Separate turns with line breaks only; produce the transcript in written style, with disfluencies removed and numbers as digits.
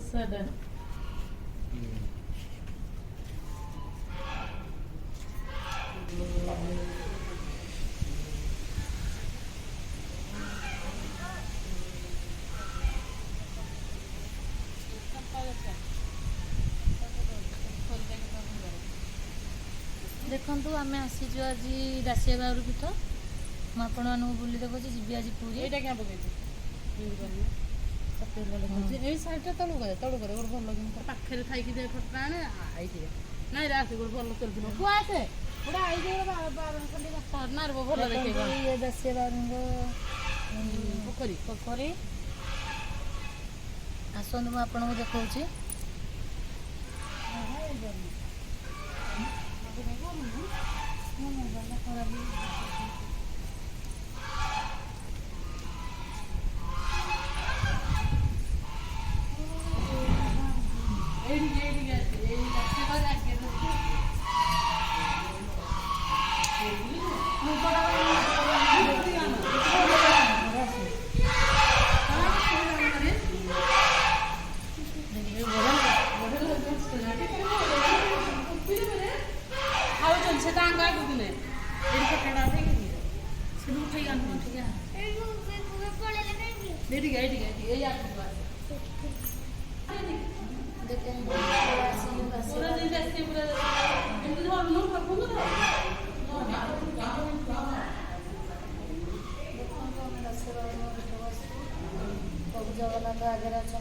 Sada. देखु आम आसीचु आज राशिया बाबू पीठ मुझे आपण मानक बुले देखो जी आज पूरी
एटा क्या पकई এই সাইডটা তলু করে গোটে ভাল কিন্তু পাখে থাইকি দে ফটো আনে আইডিয়া নাই রাখি গোটে ভাল চলছিল কু আছে গোটে আইডিয়া বার খালি মারব ভাল দেখে
ये दसे बारंग
पोखरी
पोखरी आसत मुझे आपको देखा जगन्नाथ आगे अच्छा